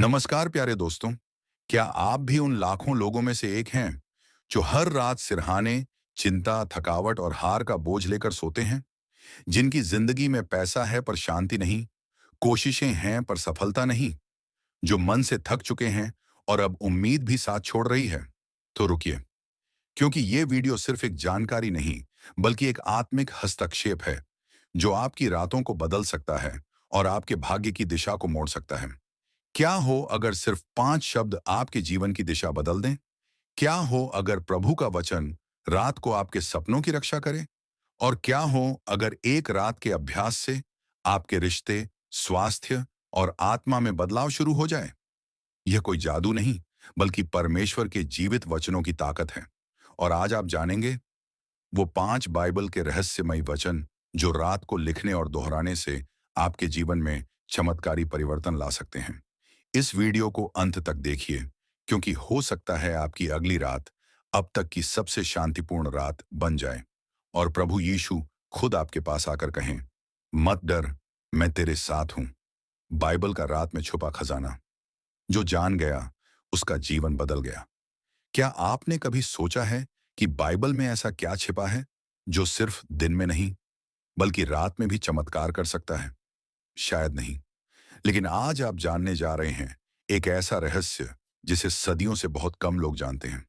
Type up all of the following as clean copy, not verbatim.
नमस्कार प्यारे दोस्तों। क्या आप भी उन लाखों लोगों में से एक हैं जो हर रात सिरहाने, चिंता, थकावट और हार का बोझ लेकर सोते हैं? जिनकी जिंदगी में पैसा है पर शांति नहीं, कोशिशें हैं पर सफलता नहीं, जो मन से थक चुके हैं और अब उम्मीद भी साथ छोड़ रही है? तो रुकिए, क्योंकि ये वीडियो सिर्फ एक जानकारी नहीं, बल्कि एक आत्मिक हस्तक्षेप है जो आपकी रातों को बदल सकता है और आपके भाग्य की दिशा को मोड़ सकता है। क्या हो अगर सिर्फ 5 शब्द आपके जीवन की दिशा बदल दें? क्या हो अगर प्रभु का वचन रात को आपके सपनों की रक्षा करे? और क्या हो अगर एक रात के अभ्यास से आपके रिश्ते, स्वास्थ्य और आत्मा में बदलाव शुरू हो जाए? यह कोई जादू नहीं, बल्कि परमेश्वर के जीवित वचनों की ताकत है। और आज आप जानेंगे वो 5 बाइबल के रहस्यमयी वचन जो रात को लिखने और दोहराने से आपके जीवन में चमत्कारी परिवर्तन ला सकते हैं। इस वीडियो को अंत तक देखिए, क्योंकि हो सकता है आपकी अगली रात अब तक की सबसे शांतिपूर्ण रात बन जाए और प्रभु यीशु खुद आपके पास आकर कहें, मत डर, मैं तेरे साथ हूं। बाइबल का रात में छुपा खजाना। जो जान गया उसका जीवन बदल गया। क्या आपने कभी सोचा है कि बाइबल में ऐसा क्या छिपा है जो सिर्फ दिन में नहीं, बल्कि रात में भी चमत्कार कर सकता है? शायद नहीं, लेकिन आज आप जानने जा रहे हैं एक ऐसा रहस्य जिसे सदियों से बहुत कम लोग जानते हैं।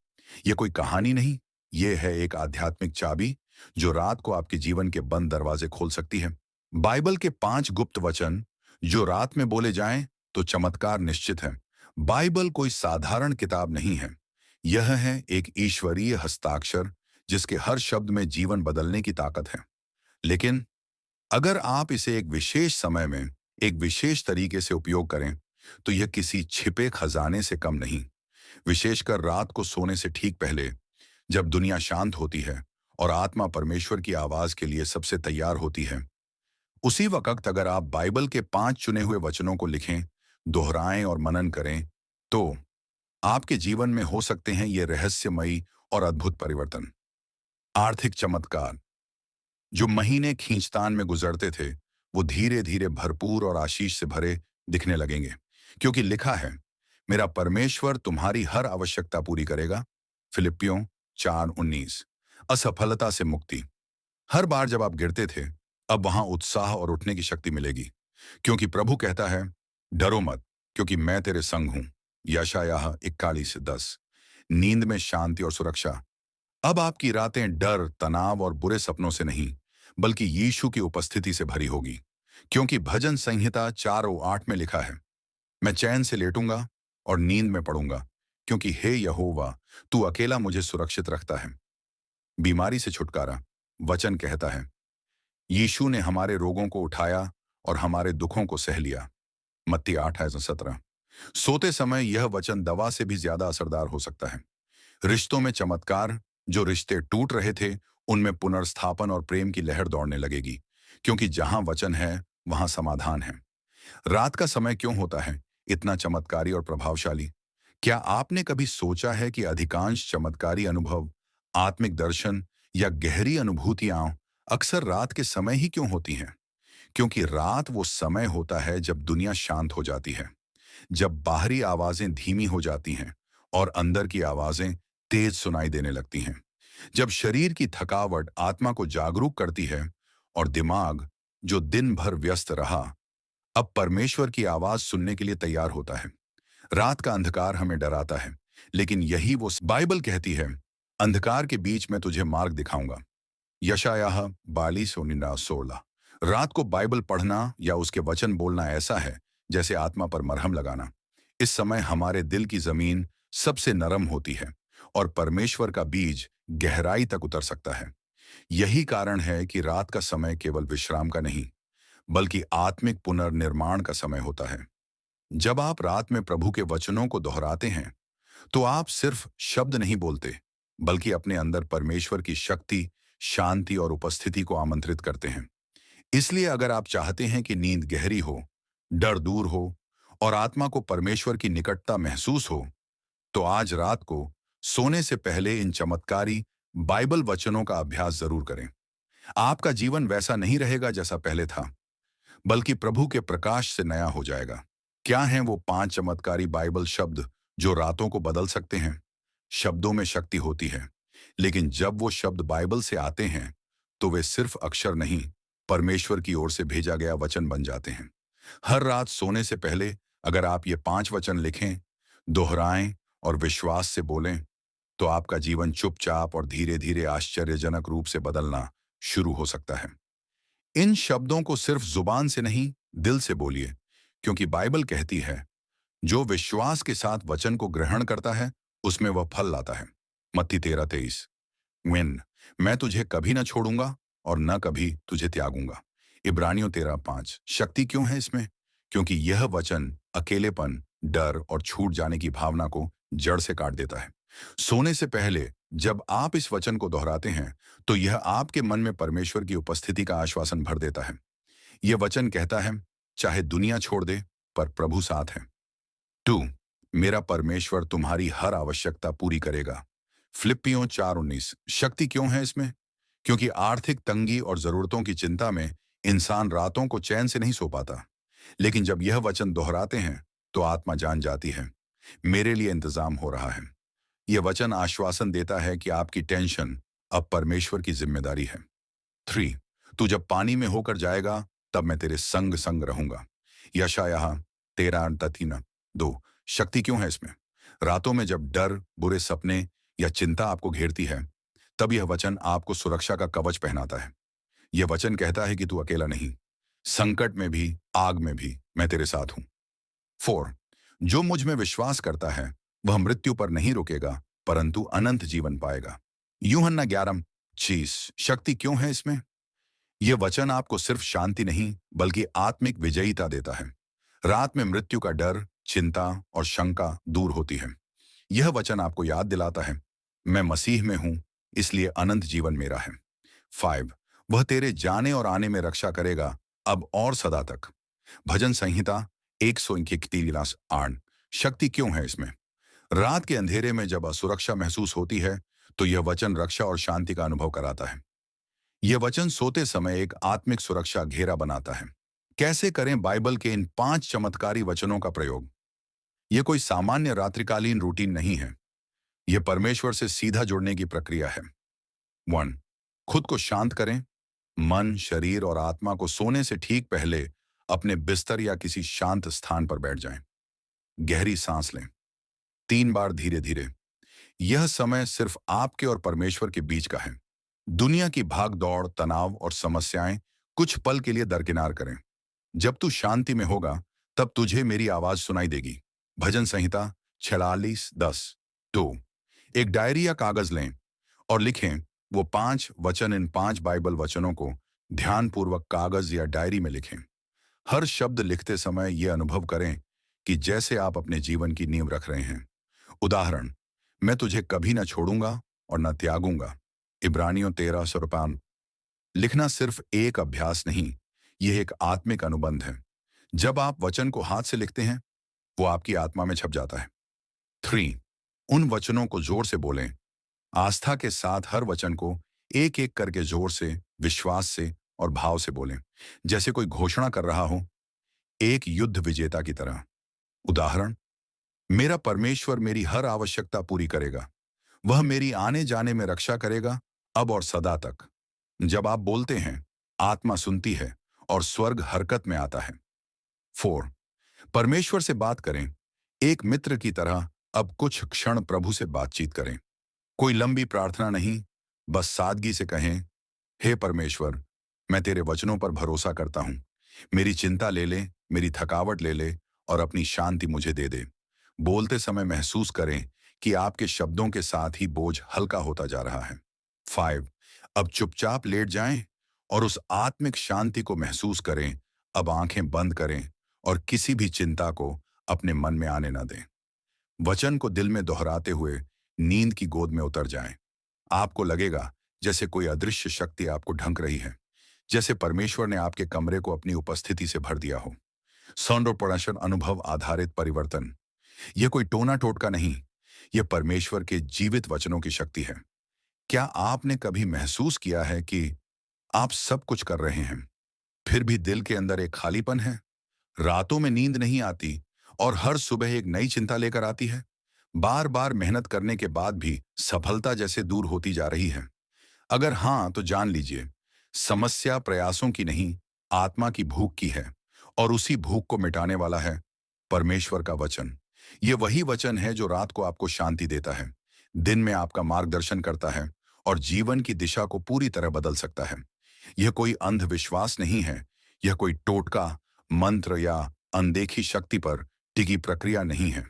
यह कोई कहानी नहीं, यह है एक आध्यात्मिक चाबी जो रात को आपके जीवन के बंद दरवाजे खोल सकती है। बाइबल के 5 गुप्त वचन जो रात में बोले जाएं तो चमत्कार निश्चित है। बाइबल कोई साधारण किताब नहीं है। यह है एक ईश्वरीय हस्ताक्षर जिसके हर शब्द में जीवन बदलने की ताकत है। लेकिन अगर आप इसे एक विशेष समय में एक विशेष तरीके से उपयोग करें तो यह किसी छिपे खजाने से कम नहीं। विशेषकर रात को सोने से ठीक पहले, जब दुनिया शांत होती है और आत्मा परमेश्वर की आवाज के लिए सबसे तैयार होती है, उसी वक्त अगर आप बाइबल के 5 चुने हुए वचनों को लिखें, दोहराएं और मनन करें, तो आपके जीवन में हो सकते हैं ये रहस्यमयी और अद्भुत परिवर्तन। आर्थिक चमत्कार। जो महीने खींचतान में गुजरते थे, वो धीरे धीरे भरपूर और आशीष से भरे दिखने लगेंगे, क्योंकि लिखा है, मेरा परमेश्वर तुम्हारी हर आवश्यकता पूरी करेगा। फिलिपियों 4:19। असफलता से मुक्ति। हर बार जब आप गिरते थे, अब वहां उत्साह और उठने की शक्ति मिलेगी, क्योंकि प्रभु कहता है, डरो मत, क्योंकि मैं तेरे संग हूं। यशायाह 41:10। नींद में शांति और सुरक्षा। अब आपकी रातें डर, तनाव और बुरे सपनों से नहीं, बल्कि यीशु की उपस्थिति से भरी होगी, क्योंकि भजन संहिता 4:8 में लिखा है, मैं चैन से लेटूंगा और नींद में पड़ूंगा, क्योंकि हे यहोवा, तू अकेला मुझे सुरक्षित रखता है। बीमारी से छुटकारा। वचन कहता है, यीशु ने हमारे रोगों को उठाया और हमारे दुखों को सह लिया। मत्ती 8:17। सोते समय यह वचन दवा से भी ज्यादा असरदार हो सकता है। रिश्तों में चमत्कार। जो रिश्ते टूट रहे थे, उनमें पुनर्स्थापन और प्रेम की लहर दौड़ने लगेगी, क्योंकि जहां वचन है वहां समाधान है। रात का समय क्यों होता है इतना चमत्कारी और प्रभावशाली? क्या आपने कभी सोचा है कि अधिकांश चमत्कारी अनुभव, आत्मिक दर्शन या गहरी अनुभूतियां अक्सर रात के समय ही क्यों होती हैं? क्योंकि रात वो समय होता है जब दुनिया शांत हो जाती है, जब बाहरी आवाजें धीमी हो जाती हैं और अंदर की आवाजें तेज सुनाई देने लगती हैं, जब शरीर की थकावट आत्मा को जागरूक करती है और दिमाग, जो दिन भर व्यस्त रहा, अब परमेश्वर की आवाज सुनने के लिए तैयार होता है। रात का अंधकार हमें डराता है, लेकिन यही वो बाइबल कहती है, अंधकार के बीच में तुझे मार्ग दिखाऊंगा। यशायाह 42:16। रात को बाइबल पढ़ना या उसके वचन बोलना ऐसा है जैसे आत्मा पर मरहम लगाना। इस समय हमारे दिल की जमीन सबसे नरम होती है और परमेश्वर का बीज गहराई तक उतर सकता है। यही कारण है कि रात का समय केवल विश्राम का नहीं, बल्कि आत्मिक पुनर्निर्माण का समय होता है। जब आप रात में प्रभु के वचनों को दोहराते हैं, तो आप सिर्फ शब्द नहीं बोलते, बल्कि अपने अंदर परमेश्वर की शक्ति, शांति और उपस्थिति को आमंत्रित करते हैं। इसलिए अगर आप चाहते हैं कि नींद गहरी हो, डर दूर हो और आत्मा को परमेश्वर की निकटता महसूस हो, तो आज रात को सोने से पहले इन चमत्कारी बाइबल वचनों का अभ्यास जरूर करें। आपका जीवन वैसा नहीं रहेगा जैसा पहले था, बल्कि प्रभु के प्रकाश से नया हो जाएगा। क्या हैं वो 5 चमत्कारी बाइबल शब्द जो रातों को बदल सकते हैं? शब्दों में शक्ति होती है, लेकिन जब वो शब्द बाइबल से आते हैं, तो वे सिर्फ अक्षर नहीं, परमेश्वर की ओर से भेजा गया वचन बन जाते हैं। हर रात सोने से पहले अगर आप ये 5 वचन लिखें, दोहराएं और विश्वास से बोलें, तो आपका जीवन चुपचाप और धीरे-धीरे आश्चर्यजनक रूप से बदलना शुरू हो सकता है। इन शब्दों को सिर्फ जुबान से नहीं, दिल से बोलिए, क्योंकि बाइबल कहती है, जो विश्वास के साथ वचन को ग्रहण करता है, उसमें वह फल लाता है। मत्ती 13:23। विन, मैं तुझे कभी न छोड़ूंगा और न कभी तुझे त्यागूंगा। इब्रानियों 13:5। शक्ति क्यों है इसमें? क्योंकि यह वचन अकेलेपन, डर और छूट जाने की भावना को जड़ से काट देता है। सोने से पहले जब आप इस वचन को दोहराते हैं, तो यह आपके मन में परमेश्वर की उपस्थिति का आश्वासन भर देता है। यह वचन कहता है, चाहे दुनिया छोड़ दे, पर प्रभु साथ है। 2, मेरा परमेश्वर तुम्हारी हर आवश्यकता पूरी करेगा। फिलिप्पियों 4:19। शक्ति क्यों है इसमें? क्योंकि आर्थिक तंगी और जरूरतों की चिंता में इंसान रातों को चैन से नहीं सो पाता। लेकिन जब यह वचन दोहराते हैं, तो आत्मा जान जाती है, मेरे लिए इंतजाम हो रहा है। यह वचन आश्वासन देता है कि आपकी टेंशन अब परमेश्वर की जिम्मेदारी है। 3, तू जब पानी में होकर जाएगा, तब मैं तेरे संग संग रहूंगा। यशायाह 13:3-2। शक्ति क्यों है इसमें? रातों में जब डर, बुरे सपने या चिंता आपको घेरती है, तब यह वचन आपको सुरक्षा का कवच पहनाता है। यह वचन कहता है कि तू अकेला नहीं, संकट में भी, आग में भी मैं तेरे साथ हूं। 4, जो मुझ में विश्वास करता है, वह मृत्यु पर नहीं रुकेगा, परंतु अनंत जीवन पाएगा। यूहन्ना 11:6। शक्ति क्यों है इसमें? यह वचन आपको सिर्फ शांति नहीं, बल्कि आत्मिक विजयीता देता है। रात में मृत्यु का डर, चिंता और शंका दूर होती है। यह वचन आपको याद दिलाता है, मैं मसीह में हूं, इसलिए अनंत जीवन मेरा है। 5, वह तेरे जाने और आने में रक्षा करेगा, अब और सदा तक। भजन संहिता 141:8। शक्ति क्यों है इसमें? रात के अंधेरे में जब असुरक्षा महसूस होती है, तो यह वचन रक्षा और शांति का अनुभव कराता है। यह वचन सोते समय एक आत्मिक सुरक्षा घेरा बनाता है। कैसे करें बाइबल के इन 5 चमत्कारी वचनों का प्रयोग? यह कोई सामान्य रात्रिकालीन रूटीन नहीं है। यह परमेश्वर से सीधा जुड़ने की प्रक्रिया है। 1, खुद को शांत करें। मन, शरीर और आत्मा को सोने से ठीक पहले अपने बिस्तर या किसी शांत स्थान पर बैठ जाएं। गहरी सांस लें, 3 बार धीरे धीरे। यह समय सिर्फ आपके और परमेश्वर के बीच का है। दुनिया की भाग दौड़, तनाव और समस्याएं कुछ पल के लिए दरकिनार करें। जब तू शांति में होगा, तब तुझे मेरी आवाज सुनाई देगी। भजन संहिता 46:10। 2, एक डायरी या कागज लें और लिखें वो 5 वचन। इन 5 बाइबल वचनों को ध्यानपूर्वक कागज या डायरी में लिखें। हर शब्द लिखते समय यह अनुभव करें कि जैसे आप अपने जीवन की नींव रख रहे हैं। उदाहरण, मैं तुझे कभी न छोड़ूंगा और न त्यागूंगा। इब्रानियों 13:53। लिखना सिर्फ एक अभ्यास नहीं, यह एक आत्मिक अनुबंध है। जब आप वचन को हाथ से लिखते हैं, वो आपकी आत्मा में छप जाता है। 3, उन वचनों को जोर से बोलें। आस्था के साथ हर वचन को एक एक करके जोर से, विश्वास से और भाव से बोलें, जैसे कोई घोषणा कर रहा हो, एक युद्ध विजेता की तरह। उदाहरण, मेरा परमेश्वर मेरी हर आवश्यकता पूरी करेगा, वह मेरी आने जाने में रक्षा करेगा, अब और सदा तक। जब आप बोलते हैं, आत्मा सुनती है और स्वर्ग हरकत में आता है। 4, परमेश्वर से बात करें। एक मित्र की तरह अब कुछ क्षण प्रभु से बातचीत करें। कोई लंबी प्रार्थना नहीं, बस सादगी से कहें, हे परमेश्वर, मैं तेरे वचनों पर भरोसा करता हूं। मेरी चिंता ले ले, मेरी थकावट ले ले और अपनी शांति मुझे दे दे। बोलते समय महसूस करें कि आपके शब्दों के साथ ही बोझ हल्का होता जा रहा है। 5, अब चुपचाप लेट जाएं और उस आत्मिक शांति को महसूस करें। अब आंखें बंद करें और किसी भी चिंता को अपने मन में आने न दें। वचन को दिल में दोहराते हुए नींद की गोद में उतर जाएं। आपको लगेगा जैसे कोई अदृश्य शक्ति आपको ढंक रही है, जैसे परमेश्वर ने आपके कमरे को अपनी उपस्थिति से भर दिया हो। सौंदर्यप्रदर्शन अनुभव आधारित परिवर्तन। यह कोई टोना टोटका नहीं, यह परमेश्वर के जीवित वचनों की शक्ति है। क्या आपने कभी महसूस किया है कि आप सब कुछ कर रहे हैं, फिर भी दिल के अंदर एक खालीपन है? रातों में नींद नहीं आती, और हर सुबह एक नई चिंता लेकर आती है। बार बार मेहनत करने के बाद भी सफलता जैसे दूर होती जा रही है। अगर हाँ, तो जान लीजिए, समस्या प्रयासों की नहीं, आत्मा की भूख की है। और उसी भूख को मिटाने वाला है परमेश्वर का वचन। ये वही वचन है जो रात को आपको शांति देता है, दिन में आपका मार्गदर्शन करता है और जीवन की दिशा को पूरी तरह बदल सकता है। यह कोई अंधविश्वास नहीं है, यह कोई टोटका, मंत्र या अनदेखी शक्ति पर टिकी प्रक्रिया नहीं है,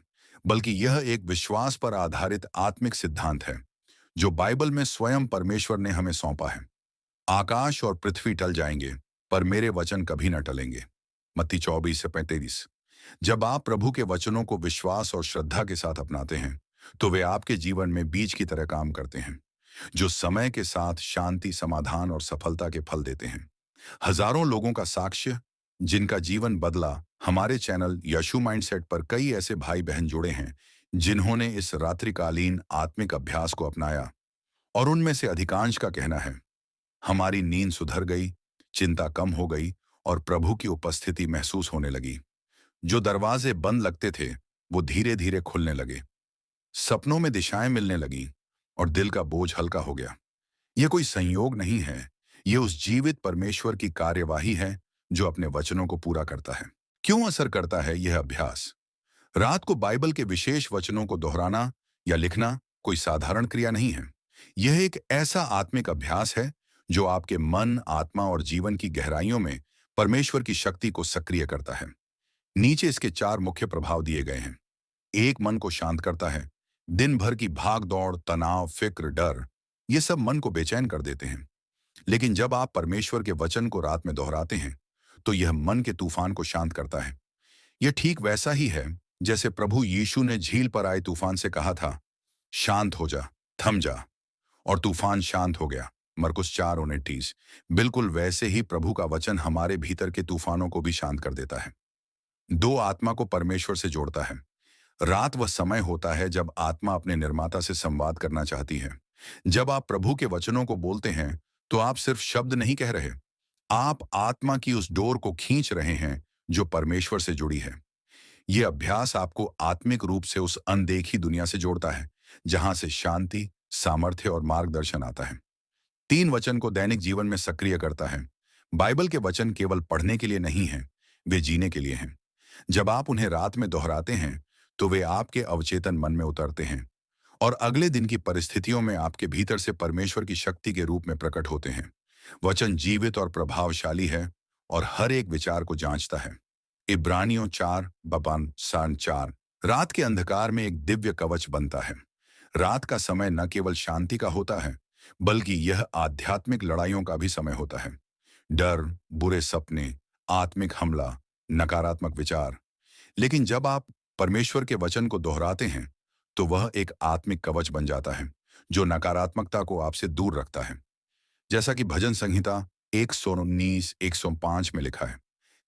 बल्कि यह एक विश्वास पर आधारित आत्मिक सिद्धांत है जो बाइबल में स्वयं परमेश्वर ने हमें सौंपा है। आकाश और पृथ्वी टल जाएंगे, पर मेरे वचन कभी न टलेंगे। मत्ती 24:35। जब आप प्रभु के वचनों को विश्वास और श्रद्धा के साथ अपनाते हैं, तो वे आपके जीवन में बीज की तरह काम करते हैं, जो समय के साथ शांति, समाधान और सफलता के फल देते हैं। हजारों लोगों का साक्ष्य जिनका जीवन बदला। हमारे चैनल यशु माइंडसेट पर कई ऐसे भाई बहन जुड़े हैं जिन्होंने इस रात्रिकालीन आत्मिक अभ्यास को अपनाया, और उनमें से अधिकांश का कहना है, हमारी नींद सुधर गई, चिंता कम हो गई और प्रभु की उपस्थिति महसूस होने लगी। जो दरवाजे बंद लगते थे, वो धीरे धीरे खुलने लगे, सपनों में दिशाएं मिलने लगी और दिल का बोझ हल्का हो गया। यह कोई संयोग नहीं है, यह उस जीवित परमेश्वर की कार्यवाही है जो अपने वचनों को पूरा करता है। क्यों असर करता है यह अभ्यास? रात को बाइबल के विशेष वचनों को दोहराना या लिखना कोई साधारण क्रिया नहीं है। यह एक ऐसा आत्मिक अभ्यास है जो आपके मन, आत्मा और जीवन की गहराइयों में परमेश्वर की शक्ति को सक्रिय करता है। नीचे इसके 4 मुख्य प्रभाव दिए गए हैं। एक, मन को शांत करता है। दिन भर की भाग दौड़, तनाव, फिक्र, डर, ये सब मन को बेचैन कर देते हैं। लेकिन जब आप परमेश्वर के वचन को रात में दोहराते हैं, तो यह मन के तूफान को शांत करता है। यह ठीक वैसा ही है जैसे प्रभु यीशु ने झील पर आए तूफान से कहा था, शांत हो जा, थम जा, और तूफान शांत हो गया। मरकुस 4:29। बिल्कुल वैसे ही प्रभु का वचन हमारे भीतर के तूफानों को भी शांत कर देता है। 2, आत्मा को परमेश्वर से जोड़ता है। रात वह समय होता है जब आत्मा अपने निर्माता से संवाद करना चाहती है। जब आप प्रभु के वचनों को बोलते हैं, तो आप सिर्फ शब्द नहीं कह रहे, आप आत्मा की उस डोर को खींच रहे हैं जो परमेश्वर से जुड़ी है। यह अभ्यास आपको आत्मिक रूप से उस अनदेखी दुनिया से जोड़ता है जहां से शांति, सामर्थ्य और मार्गदर्शन आता है। 3, वचन को दैनिक जीवन में सक्रिय करता है। बाइबल के वचन केवल पढ़ने के लिए नहीं हैं, वे जीने के लिए हैं। जब आप उन्हें रात में दोहराते हैं, तो वे आपके अवचेतन मन में उतरते हैं और अगले दिन की परिस्थितियों में आपके भीतर से परमेश्वर की शक्ति के रूप में प्रकट होते हैं। वचन जीवित और प्रभावशाली है और हर एक विचार को जांचता है। इब्रानियों 4:4। रात के अंधकार में एक दिव्य कवच बनता है। रात का समय न केवल शांति का होता है, बल्कि यह आध्यात्मिक लड़ाइयों का भी समय होता है। डर, बुरे सपने, आत्मिक हमला, नकारात्मक विचार। लेकिन जब आप परमेश्वर के वचन को दोहराते हैं, तो वह एक आत्मिक कवच बन जाता है जो नकारात्मकता को आपसे दूर रखता है। जैसा कि भजन संहिता 119:105 में लिखा है,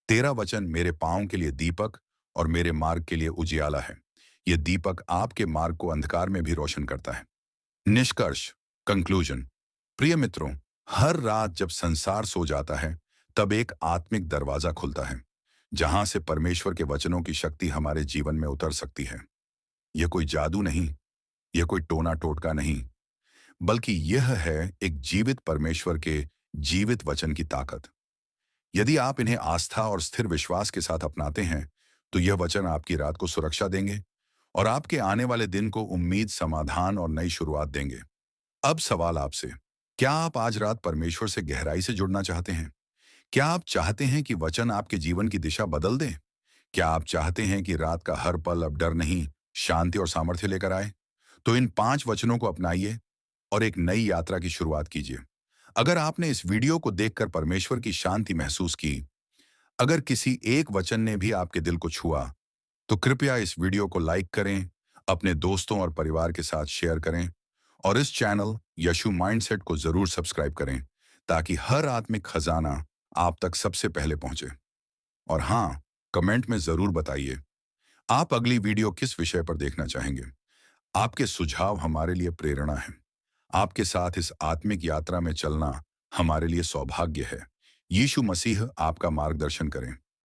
तेरा वचन मेरे पांव के लिए दीपक और मेरे मार्ग के लिए उजियाला है। यह दीपक आपके मार्ग को अंधकार में भी रोशन करता है। निष्कर्ष, कंक्लूजन। प्रिय मित्रों, हर रात जब संसार सो जाता है, तब एक आत्मिक दरवाजा खुलता है जहां से परमेश्वर के वचनों की शक्ति हमारे जीवन में उतर सकती है। यह कोई जादू नहीं, यह कोई टोना टोटका नहीं, बल्कि यह है एक जीवित परमेश्वर के जीवित वचन की ताकत। यदि आप इन्हें आस्था और स्थिर विश्वास के साथ अपनाते हैं, तो यह वचन आपकी रात को सुरक्षा देंगे और आपके आने वाले दिन को उम्मीद, समाधान और नई शुरुआत देंगे। अब सवाल आपसे, क्या आप आज रात परमेश्वर से गहराई से जुड़ना चाहते हैं? क्या आप चाहते हैं कि वचन आपके जीवन की दिशा बदल दें? क्या आप चाहते हैं कि रात का हर पल अब डर नहीं, शांति और सामर्थ्य लेकर आए? तो इन 5 वचनों को अपनाइए और एक नई यात्रा की शुरुआत कीजिए। अगर आपने इस वीडियो को देखकर परमेश्वर की शांति महसूस की, अगर किसी एक वचन ने भी आपके दिल को छुआ, तो कृपया इस वीडियो को लाइक करें, अपने दोस्तों और परिवार के साथ शेयर करें और इस चैनल यशु माइंडसेट को जरूर सब्सक्राइब करें ताकि हर आत्मिक खजाना आप तक सबसे पहले पहुंचे। और हाँ, कमेंट में जरूर बताइए आप अगली वीडियो किस विषय पर देखना चाहेंगे। आपके सुझाव हमारे लिए प्रेरणा है। आपके साथ इस आत्मिक यात्रा में चलना हमारे लिए सौभाग्य है। यीशु मसीह आपका मार्गदर्शन करें।